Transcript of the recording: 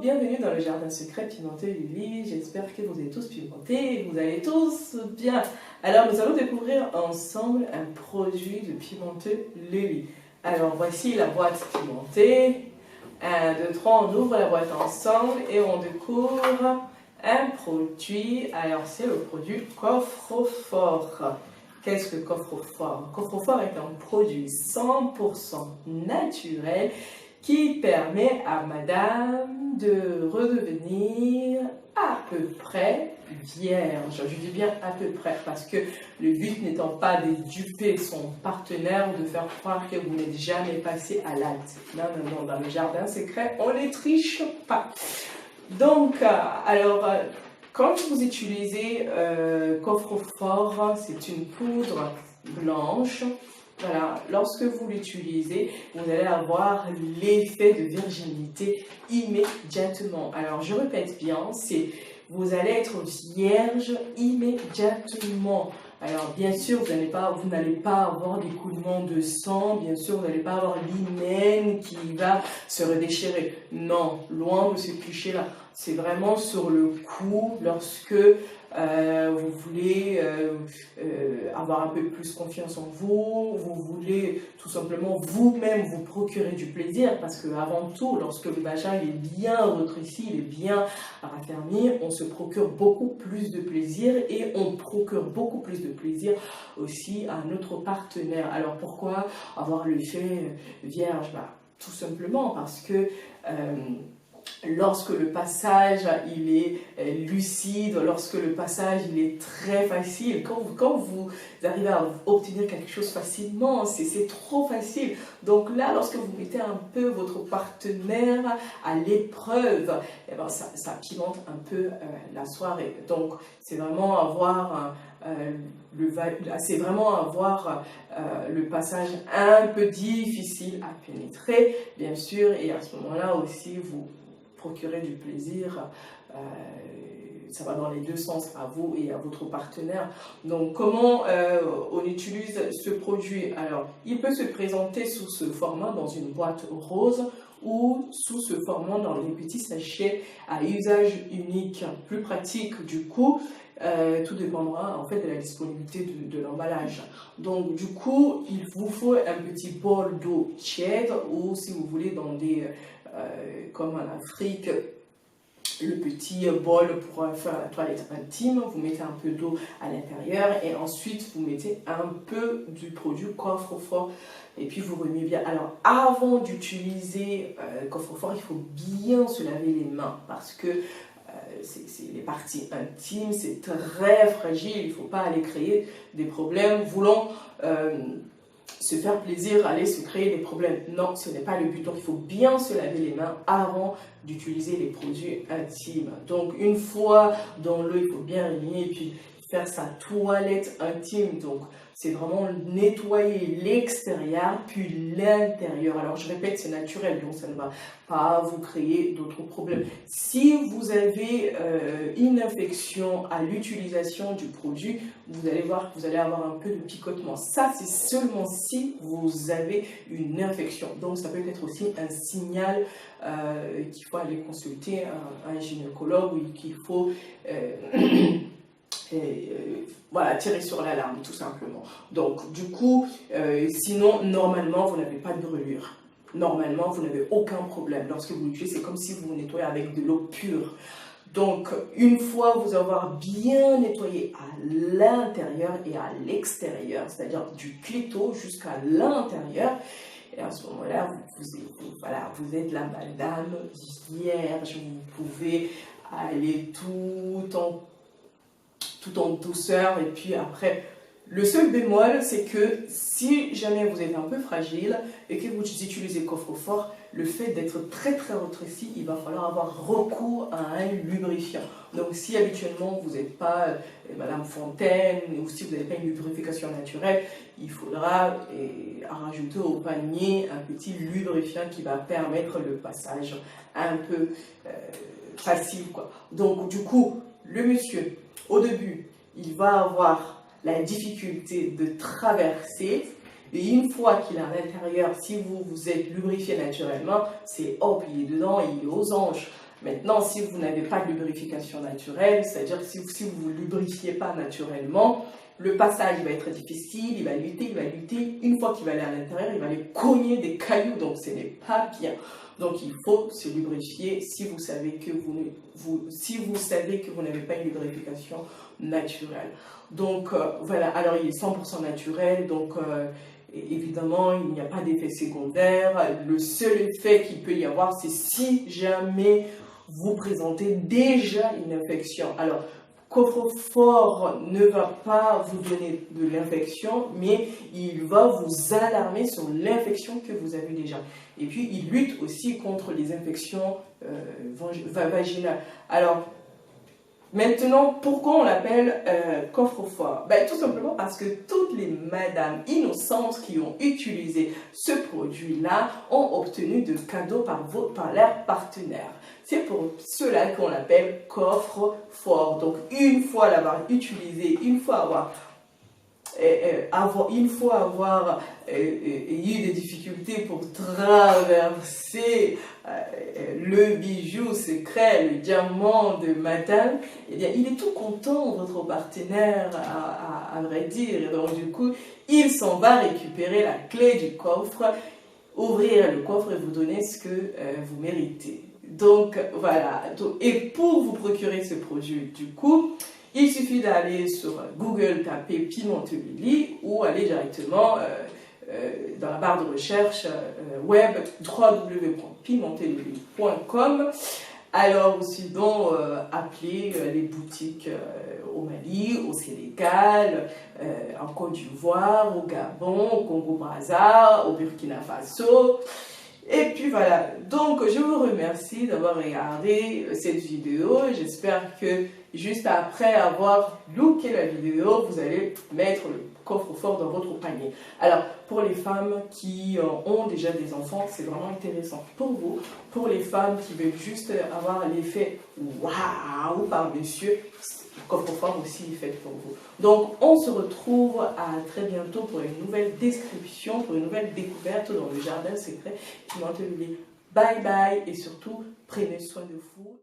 Bienvenue dans le jardin secret pimenté Lily. J'espère que vous êtes tous pimentés et vous allez tous bien. Alors nous allons découvrir ensemble un produit de pimenté Lily. Alors voici la boîte pimentée. 1, 2, 3, on ouvre la boîte ensemble et on découvre un produit. Alors c'est le produit coffre-fort. Qu'est-ce que coffre-fort? Coffre-fort est un produit 100% naturel qui permet à madame de redevenir à peu près vierge. Je dis bien à peu près parce que le but n'étant pas de duper son partenaire ou de faire croire que vous n'êtes jamais passé à l'acte. Non, non, non, dans le jardin secret, on ne triche pas. Donc, quand vous utilisez coffre-fort, c'est une poudre blanche. Voilà, lorsque vous l'utilisez, vous allez avoir l'effet de virginité immédiatement. Alors, je répète bien, vous allez être vierge immédiatement. Alors, bien sûr, vous n'allez pas avoir d'écoulement de sang, bien sûr, vous n'allez pas avoir l'hymen qui va se redéchirer. Non, loin de ce cliché-là. C'est vraiment sur le coup, lorsque vous voulez avoir un peu plus confiance en vous, vous voulez tout simplement vous-même vous procurer du plaisir, parce que avant tout, lorsque le vagin est bien rétréci, il est bien raffermi, on se procure beaucoup plus de plaisir et on procure beaucoup plus de plaisir aussi à notre partenaire. Alors pourquoi avoir l'effet vierge? Tout simplement parce que lorsque le passage il est lucide, lorsque le passage il est très facile, quand vous arrivez à obtenir quelque chose facilement, c'est trop facile. Donc là, lorsque vous mettez un peu votre partenaire à l'épreuve, eh ben ça pimente un peu la soirée. Donc c'est vraiment avoir le passage un peu difficile à pénétrer, bien sûr, et à ce moment-là aussi vous procurer du plaisir, ça va dans les deux sens, à vous et à votre partenaire. Donc comment on utilise ce produit? Alors il peut se présenter sous ce format dans une boîte rose ou sous ce format dans des petits sachets à usage unique, plus pratique du coup. Tout dépendra en fait de la disponibilité de l'emballage. Donc du coup, il vous faut un petit bol d'eau tiède, ou si vous voulez dans des comme en Afrique, le petit bol pour faire la toilette intime, vous mettez un peu d'eau à l'intérieur et ensuite vous mettez un peu du produit coffre-fort et puis vous remuez bien. Alors avant d'utiliser coffre-fort, il faut bien se laver les mains parce que c'est les parties intimes, c'est très fragile, il ne faut pas aller créer des problèmes voulant se faire plaisir, aller se créer des problèmes. Non, ce n'est pas le but. Donc, il faut bien se laver les mains avant d'utiliser les produits intimes. Donc, une fois dans l'eau, il faut bien remuer et puis faire sa toilette intime. Donc, c'est vraiment nettoyer l'extérieur puis l'intérieur. Alors, je répète, c'est naturel, donc ça ne va pas vous créer d'autres problèmes. Si vous avez une infection à l'utilisation du produit, vous allez voir que vous allez avoir un peu de picotement. Ça, c'est seulement si vous avez une infection. Donc, ça peut être aussi un signal qu'il faut aller consulter un gynécologue ou qu'il faut voilà, tirer sur l'alarme tout simplement. Donc du coup, sinon normalement vous n'avez pas de brûlure. Normalement vous n'avez aucun problème. Lorsque vous l'utilisez, c'est comme si vous nettoyez avec de l'eau pure. Donc une fois vous avoir bien nettoyé à l'intérieur et à l'extérieur, c'est-à-dire du clito jusqu'à l'intérieur, et à ce moment-là, vous êtes la madame vierge, vous pouvez aller tout en douceur. Et puis après, le seul bémol, c'est que si jamais vous êtes un peu fragile et que vous utilisez coffre-fort, le fait d'être très très rétréci, il va falloir avoir recours à un lubrifiant. Donc si habituellement vous n'êtes pas Madame Fontaine ou si vous n'avez pas une lubrification naturelle, il faudra rajouter au panier un petit lubrifiant qui va permettre le passage un peu facile, quoi. Donc du coup, le monsieur, au début, il va avoir la difficulté de traverser, Et une fois qu'il est à l'intérieur, si vous êtes lubrifié naturellement, c'est hop, il est dedans, il est aux anges. Maintenant, si vous n'avez pas de lubrification naturelle, c'est-à-dire que si vous ne lubrifiez pas naturellement, le passage va être difficile, il va lutter. Une fois qu'il va aller à l'intérieur, il va aller cogner des cailloux, donc ce n'est pas bien. Donc il faut se lubrifier si vous savez que vous n'avez pas une lubrification naturelle. Donc voilà, alors il est 100% naturel, donc évidemment il n'y a pas d'effet secondaire. Le seul effet qu'il peut y avoir, c'est si jamais vous présentez déjà une infection. Alors, coffre-fort ne va pas vous donner de l'infection, mais il va vous alarmer sur l'infection que vous avez déjà. Et puis, il lutte aussi contre les infections vaginales. Alors, maintenant, pourquoi on l'appelle coffre-fort? Ben, tout simplement parce que toutes les madames innocentes qui ont utilisé ce produit-là ont obtenu de cadeaux par leur partenaire. C'est pour cela qu'on l'appelle coffre-fort. Donc, une fois l'avoir utilisé, une fois avoir eu des difficultés pour traverser le bijou secret, le diamant de madame, eh bien, il est tout content, votre partenaire, à vrai dire. Et donc, du coup, il s'en va récupérer la clé du coffre, ouvrir le coffre et vous donner ce que vous méritez. Donc, voilà. Et pour vous procurer ce produit, du coup, il suffit d'aller sur Google, taper Pimenteux Lily ou aller directement dans la barre de recherche web www.pimenteulily.com. Alors, sinon, appelez les boutiques au Mali, au Sénégal, en Côte d'Ivoire, au Gabon, au Congo-Brazza, au Burkina Faso. Et puis voilà, donc je vous remercie d'avoir regardé cette vidéo. J'espère que juste après avoir looké la vidéo, vous allez mettre le coffre-fort dans votre panier. Alors, pour les femmes qui ont déjà des enfants, c'est vraiment intéressant pour vous. Pour les femmes qui veulent juste avoir l'effet waouh par monsieur, le coffre-fort aussi est fait pour vous. Donc, on se retrouve à très bientôt pour une nouvelle description, pour une nouvelle découverte dans le jardin secret Pimenteux Lily. Bye bye et surtout, prenez soin de vous.